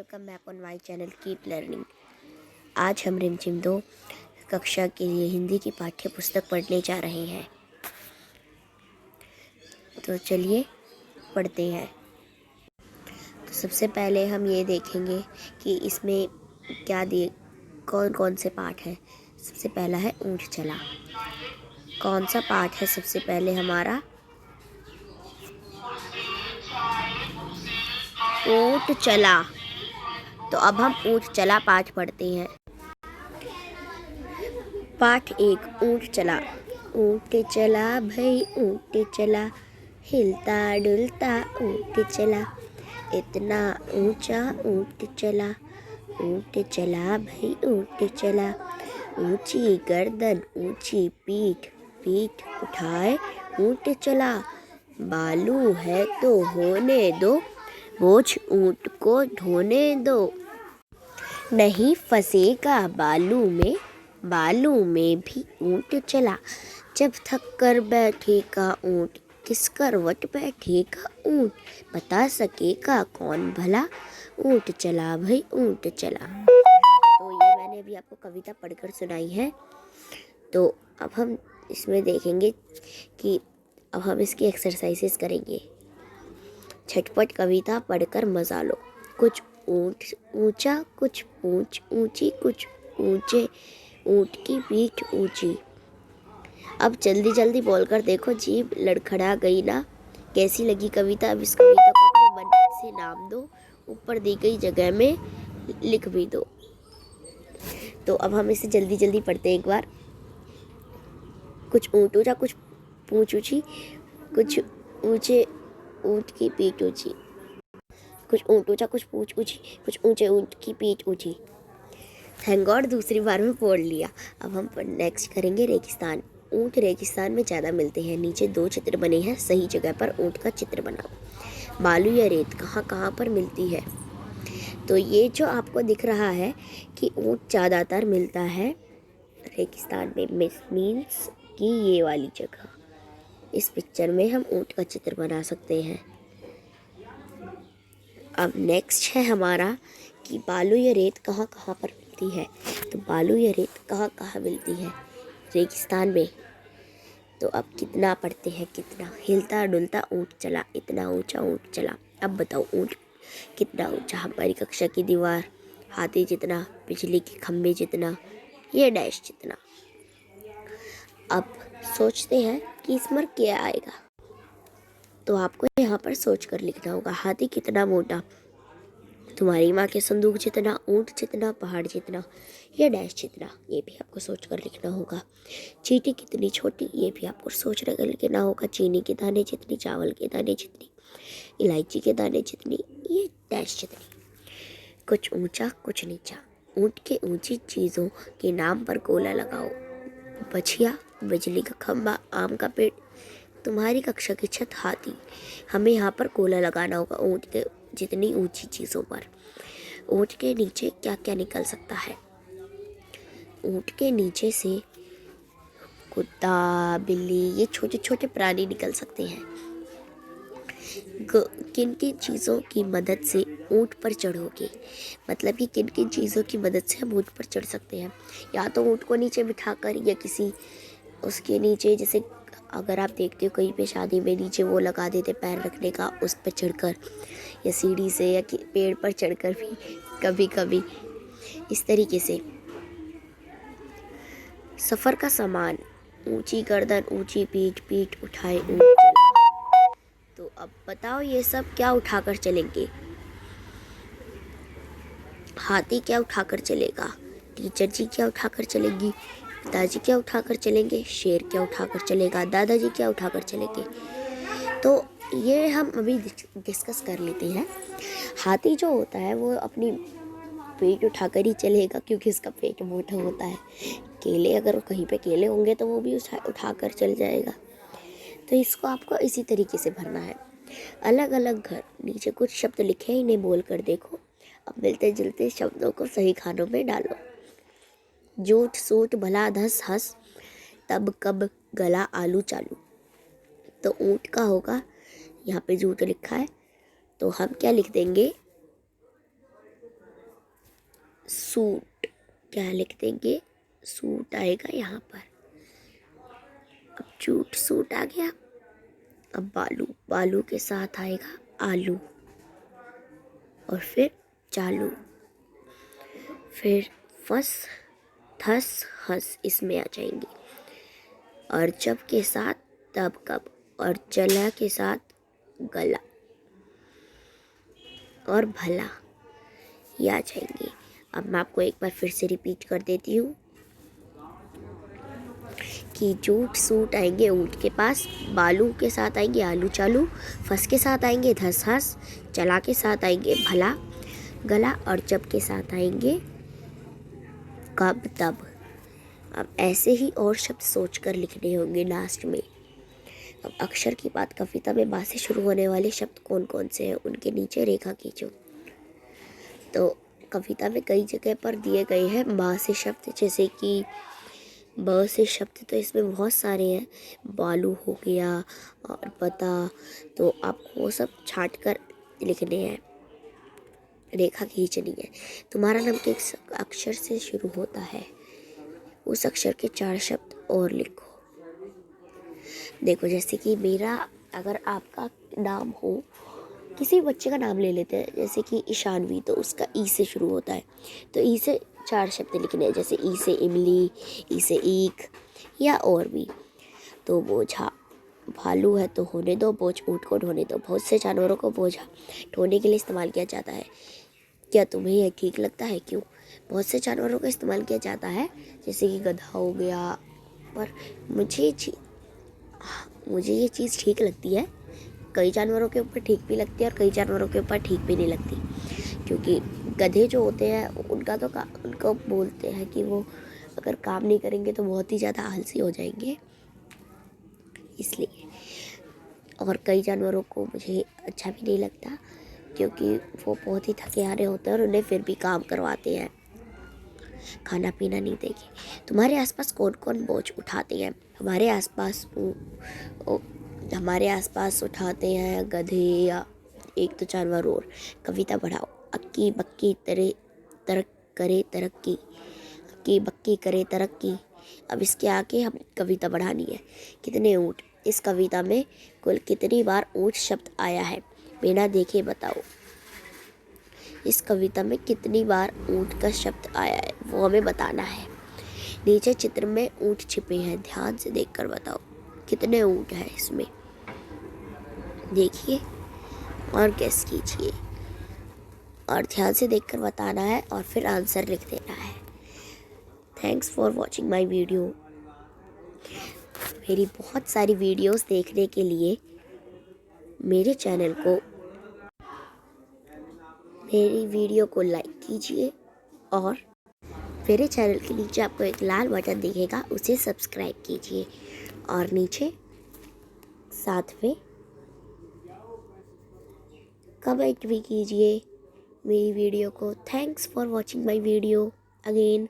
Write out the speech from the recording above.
Welcome back on my channel keep learning. आज हम रिमझिम 2 कक्षा के लिए हिंदी की पाठ्य पुस्तक पढ़ने जा रहे हैं। तो चलिए पढ़ते हैं। तो सबसे पहले हम ये देखेंगे कि इसमें क्या दिए, कौन कौन से पाठ हैं। सबसे पहला है ऊँट चला। कौन सा पाठ है सबसे पहले हमारा? ऊँट चला। तो अब हम ऊँट चला पाठ पढ़ते हैं। पाठ 1, ऊँट चला। ऊँट चला भाई ऊँट चला, हिलता डुलता ऊँट चला, इतना ऊंचा ऊँट चला। ऊँट चला भाई ऊँट चला, ऊंची गर्दन ऊंची पीठ, पीठ उठाए ऊँट चला। बालू है तो होने दो, बोझ ऊँट को ढोने दो। नहीं फंसेगा बालू में भी ऊँट चला। जब थक कर बैठेगा ऊँट, किस करवट बैठेगा ऊँट, बता सकेगा कौन भला, ऊँट चला भाई ऊँट चला। तो ये मैंने अभी आपको कविता पढ़कर सुनाई है। तो अब हम इसमें देखेंगे कि अब हम इसकी एक्सरसाइजेस करेंगे। झटपट कविता पढ़कर मजा लो। कुछ ऊँट ऊंचा, कुछ पूंछ ऊंची, कुछ ऊंचे ऊँट की पीठ ऊंची। अब जल्दी जल्दी बोलकर देखो, जीभ लड़खड़ा गई ना। कैसी लगी कविता? अब इस कविता को अपने मन से नाम दो, ऊपर दी गई जगह में लिख भी दो। तो अब हम इसे जल्दी जल्दी पढ़ते हैं एक बार। कुछ ऊँट ऊंचा, कुछ पूंछ ऊंची, कुछ ऊंचे ऊँट की पीठ ऊंची। कुछ ऊँट ऊंचा, कुछ पूंछ ऊंची, कुछ ऊंचे ऊँट की पीठ ऊंची। थैंक गॉड दूसरी बार में पढ़ लिया। अब हम नेक्स्ट करेंगे रेगिस्तान। ऊँट रेगिस्तान में ज़्यादा मिलते हैं। नीचे 2 चित्र बने हैं, सही जगह पर ऊँट का चित्र बनाओ। बालू या रेत कहाँ कहाँ पर मिलती है? तो ये जो आपको दिख रहा है कि ऊँट ज़्यादातर मिलता है रेगिस्तान में, मीन्स कि ये वाली जगह। इस पिक्चर में हम ऊँट का चित्र बना सकते हैं। अब नेक्स्ट है हमारा कि बालू या रेत कहाँ कहाँ पर मिलती है। तो बालू या रेत कहाँ कहाँ मिलती है? रेगिस्तान में। तो अब कितना पढ़ते हैं, कितना? हिलता डुलता ऊँट चला, इतना ऊंचा ऊँट चला। अब बताओ ऊँट कितना ऊंचा? हमारी कक्षा की दीवार, हाथी जितना, बिजली के खंभे जितना, ये डैश जितना। अब सोचते हैं कि इसमें क्या आएगा। तो आपको यहाँ पर सोच कर लिखना होगा। हाथी कितना मोटा? तुम्हारी माँ के संदूक जितना, ऊँट जितना, पहाड़ जितना, या डैश जितना। ये भी आपको सोच कर लिखना होगा। चींटी कितनी छोटी? ये भी आपको सोच कर लिखना होगा। चीनी के दाने जितनी, चावल के दाने जितनी, इलायची के दाने जितनी, ये डैश जितनी। कुछ ऊंचा कुछ नीचा, ऊँट के ऊंची चीज़ों के नाम पर गोला लगाओ। बछिया, बिजली का खंभा, आम का पेड़, तुम्हारी कक्षा की छत, हाथी। हमें यहाँ पर गोला लगाना होगा ऊँट के जितनी ऊंची चीज़ों पर। ऊँट के नीचे क्या क्या निकल सकता है? ऊँट के नीचे से कुत्ता, बिल्ली, ये छोटे छोटे प्राणी निकल सकते हैं। किन किन चीज़ों की मदद से ऊँट पर चढ़ोगे? मतलब कि किन किन चीज़ों की मदद से हम ऊँट पर चढ़ सकते हैं? या तो ऊँट को नीचे बिठाकर, या किसी उसके नीचे, जैसे अगर आप देखते हो कहीं पे शादी में नीचे वो लगा देते पैर रखने का, उस पर चढ़कर, या सीढ़ी से, या पेड़ पर चढ़कर भी कभी कभी। इस तरीके से सफ़र का सामान, ऊंची गर्दन ऊंची पीठ, पीठ उठाए ऊँट चला। तो अब बताओ ये सब क्या उठाकर चलेंगे? हाथी क्या उठाकर चलेगा? टीचर जी क्या उठाकर चलेंगी? पिताजी क्या उठाकर चलेंगे? शेर क्या उठाकर चलेगा? दादाजी क्या उठाकर चलेंगे? तो ये हम अभी डिस्कस कर लेते हैं। हाथी जो होता है वो अपनी पेट उठाकर ही चलेगा, क्योंकि उसका पेट मोटा होता है। केले, अगर कहीं पे केले होंगे तो वो भी उठाकर चल जाएगा। तो इसको आपको इसी तरीके से भरना है। अलग अलग घर, नीचे कुछ शब्द लिखे, इन्हें बोल कर देखो। अब मिलते जुलते शब्दों को सही खानों में डालो। जूठ सूट भला धस हंस, तब कब गला आलू चालू। तो ऊँट का होगा, यहाँ पे जूठ लिखा है तो हम क्या लिख देंगे? सूट, क्या लिख देंगे, सूट आएगा यहाँ पर। अब जूट सूट आ गया। अब बालू, बालू के साथ आएगा आलू, और फिर चालू, फिर फस थस हस इसमें आ जाएंगे। और जब के साथ तब कब, और चला के साथ गला और भला, ये आ जाएंगे। अब मैं आपको एक बार फिर से रिपीट कर देती हूँ कि जूट सूट आएंगे ऊँट के पास, बालू के साथ आएंगे आलू चालू, फस के साथ आएंगे धस हस, चला के साथ आएंगे भला गला, और जब के साथ आएंगे कब तब। अब ऐसे ही और शब्द सोचकर लिखने होंगे लास्ट में। अब अक्षर की बात, कविता में बा से शुरू होने वाले शब्द कौन कौन से हैं उनके नीचे रेखा खींचो। तो कविता में कई जगह पर दिए गए हैं बा से शब्द, जैसे कि ब से शब्द तो इसमें बहुत सारे हैं, बालू हो गया और पता, तो आपको वो सब छांट कर लिखने हैं, रेखा खींचनी है। तुम्हारा नाम किस अक्षर से शुरू होता है, उस अक्षर के 4 शब्द और लिखो। देखो जैसे कि मेरा, अगर आपका नाम हो, किसी बच्चे का नाम ले लेते हैं, जैसे कि ईशानवी, तो उसका ई से शुरू होता है, तो ई से 4 शब्द लिखने हैं, जैसे ई से इमली, ई से ईख, या और भी। तो बोझा, भालू है तो होने दो, बोझ ऊँट को ढोने दो। बहुत से जानवरों को बोझा ढोने के लिए इस्तेमाल किया जाता है, क्या तुम्हें यह ठीक लगता है? क्यों? बहुत से जानवरों का इस्तेमाल किया जाता है, जैसे कि गधा हो गया, पर मुझे ये चीज़ ठीक लगती है। कई जानवरों के ऊपर ठीक भी लगती है और कई जानवरों के ऊपर ठीक भी नहीं लगती, क्योंकि गधे जो होते हैं उनका तो उनको बोलते हैं कि वो अगर काम नहीं करेंगे तो बहुत ही ज़्यादा आलसी हो जाएंगे, इसलिए। और कई जानवरों को मुझे अच्छा भी नहीं लगता, क्योंकि वो बहुत ही थके हारे होते हैं और उन्हें फिर भी काम करवाते हैं, खाना पीना नहीं देंगे। तुम्हारे आसपास कौन कौन बोझ उठाते हैं? हमारे आसपास उठाते हैं गधे, या एक तो जानवर और। कविता बढ़ाओ। अक्की बक्की तरक करे तरक्की, अक्की बक्की करे तरक्की। अब इसके आगे हम कविता बढ़ानी है। कितने ऊँट, इस कविता में कुल कितनी बार ऊँट शब्द आया है, बिना देखे बताओ। इस कविता में कितनी बार ऊँट का शब्द आया है वो हमें बताना है। नीचे चित्र में ऊँट छिपे हैं, ध्यान से देखकर बताओ कितने ऊँट हैं इसमें, देखिए और गेस कीजिए, और ध्यान से देखकर बताना है और फिर आंसर लिख देना है। Thanks for watching my video. मेरी बहुत सारी वीडियोस देखने के लिए मेरे वीडियो को लाइक कीजिए, और मेरे चैनल के नीचे आपको एक लाल बटन दिखेगा, उसे सब्सक्राइब कीजिए, और नीचे साथ में कमेंट भी कीजिए मेरी वीडियो को। Thanks for watching my video again.